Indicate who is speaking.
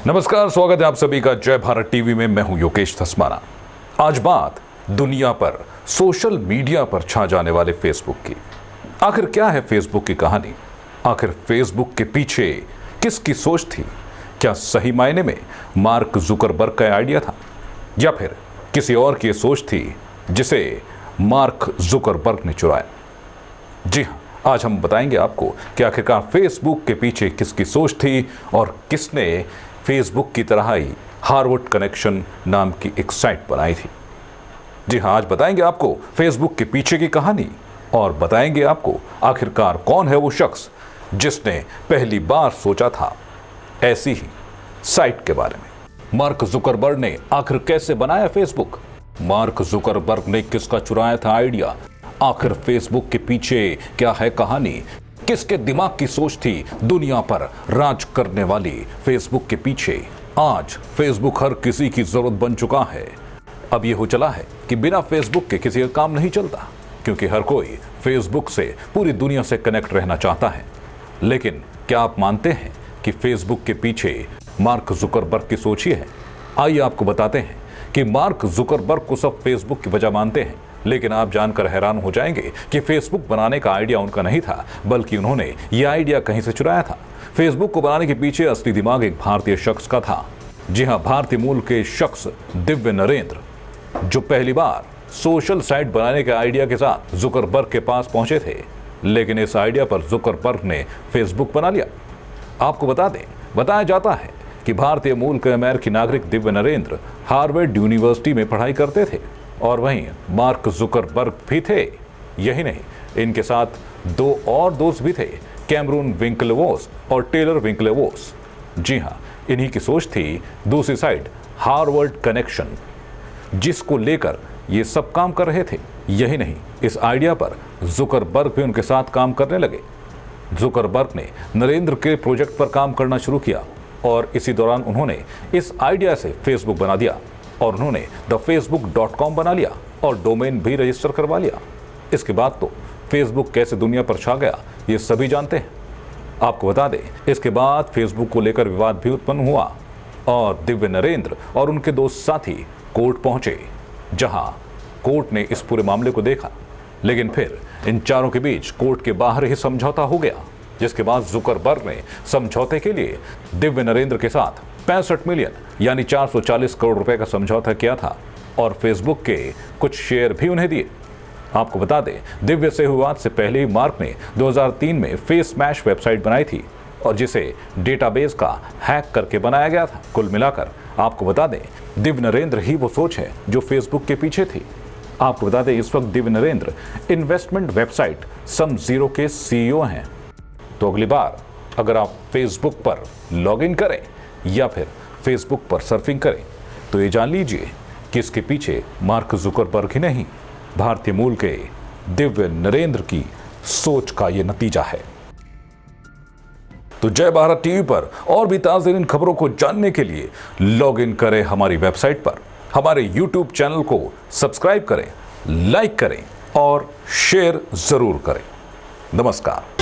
Speaker 1: नमस्कार, स्वागत है आप सभी का जय भारत टीवी में। मैं हूं योगेश धस्माना। आज बात दुनिया पर सोशल मीडिया पर छा जाने वाले फेसबुक की। आखिर क्या है फेसबुक की कहानी? आखिर फेसबुक के पीछे किसकी सोच थी? क्या सही मायने में मार्क जुकरबर्ग का आइडिया था या फिर किसी और की सोच थी जिसे मार्क जुकरबर्ग ने चुराया? जी हाँ, आज हम बताएंगे आपको कि आखिरकार फेसबुक के पीछे किसकी सोच थी और किसने फेसबुक की तरह ही हार्वर्ड कनेक्शन नाम की एक साइट बनाई थी। जी हाँ, आज बताएंगे आपको फेसबुक के पीछे की कहानी और बताएंगे आपको आखिरकार कौन है वो शख्स जिसने पहली बार सोचा था ऐसी ही साइट के बारे में। मार्क जुकरबर्ग ने आखिर कैसे बनाया फेसबुक? मार्क जुकरबर्ग ने किसका चुराया था आइडिया? आखिर फेसबुक के पीछे क्या है कहानी? किसके दिमाग की सोच थी दुनिया पर राज करने वाली फेसबुक के पीछे? आज फेसबुक हर किसी की जरूरत बन चुका है। अब ये हो चला है कि बिना फेसबुक के किसी का काम नहीं चलता, क्योंकि हर कोई फेसबुक से पूरी दुनिया से कनेक्ट रहना चाहता है। लेकिन क्या आप मानते हैं कि फेसबुक के पीछे मार्क जुकरबर्ग की सोच ही है? आइए आपको बताते हैं कि मार्क जुकरबर्ग को सब फेसबुक की वजह मानते हैं, लेकिन आप जानकर हैरान हो जाएंगे कि फेसबुक बनाने का आइडिया उनका नहीं था, बल्कि उन्होंने यह आइडिया कहीं से चुराया था। फेसबुक को बनाने के पीछे असली दिमाग एक भारतीय शख्स का था। जी हां, भारतीय मूल के शख्स दिव्य नरेंद्र, जो पहली बार सोशल साइट बनाने के आइडिया के साथ जुकरबर्ग के पास पहुंचे थे। लेकिन इस आइडिया पर जुकरबर्ग ने फेसबुक बना लिया। आपको बता दें, बताया जाता है कि भारतीय मूल के अमेरिकी नागरिक दिव्य नरेंद्र हार्वर्ड यूनिवर्सिटी में पढ़ाई करते थे और वहीं मार्क जुकरबर्ग भी थे। यही नहीं, इनके साथ दो और दोस्त भी थे, कैमरून विंकलेवोस और टेलर विंकलेवोस। जी हाँ, इन्हीं की सोच थी दूसरी साइड हार्वर्ड कनेक्शन, जिसको लेकर ये सब काम कर रहे थे। यही नहीं, इस आइडिया पर जुकरबर्ग भी उनके साथ काम करने लगे। जुकरबर्ग ने नरेंद्र के प्रोजेक्ट पर काम करना शुरू किया और इसी दौरान उन्होंने इस आइडिया से फेसबुक बना दिया और उन्होंने thefacebook.com बना लिया और डोमेन भी रजिस्टर करवा लिया। इसके बाद तो फेसबुक कैसे दुनिया पर छा गया ये सभी जानते हैं। आपको बता दें, इसके बाद फेसबुक को लेकर विवाद भी उत्पन्न हुआ और दिव्य नरेंद्र और उनके दो साथी कोर्ट पहुंचे, जहां कोर्ट ने इस पूरे मामले को देखा। लेकिन फिर इन चारों के बीच कोर्ट के बाहर ही समझौता हो गया, जिसके बाद जुकरबर्ग ने समझौते के लिए दिव्य नरेंद्र के साथ 65 मिलियन यानी 440 करोड़ रुपए का समझौता किया था और फेसबुक के कुछ शेयर भी उन्हें दिए। आपको बता दें, दिव्य से विवाद से पहले ही मार्क ने 2003 में फेस मैश वेबसाइट बनाई थी और जिसे डेटाबेस का हैक करके बनाया गया था। कुल मिलाकर आपको बता दें, दिव्य नरेंद्र ही वो सोच है जो फेसबुक के पीछे थी। आपको बता दें, इस वक्त दिव्य नरेंद्र इन्वेस्टमेंट वेबसाइट सम0 के CEO हैं। तो अगली बार अगर आप फेसबुक पर लॉगिन करें या फिर फेसबुक पर सर्फिंग करें तो ये जान लीजिए कि इसके पीछे मार्क जुकरबर्ग ही नहीं, भारतीय मूल के दिव्य नरेंद्र की सोच का ये नतीजा है। तो जय भारत टीवी पर और भी ताज़ा खबरों को जानने के लिए लॉगिन करें हमारी वेबसाइट पर, हमारे YouTube चैनल को सब्सक्राइब करें, लाइक करें और शेयर जरूर करें। नमस्कार।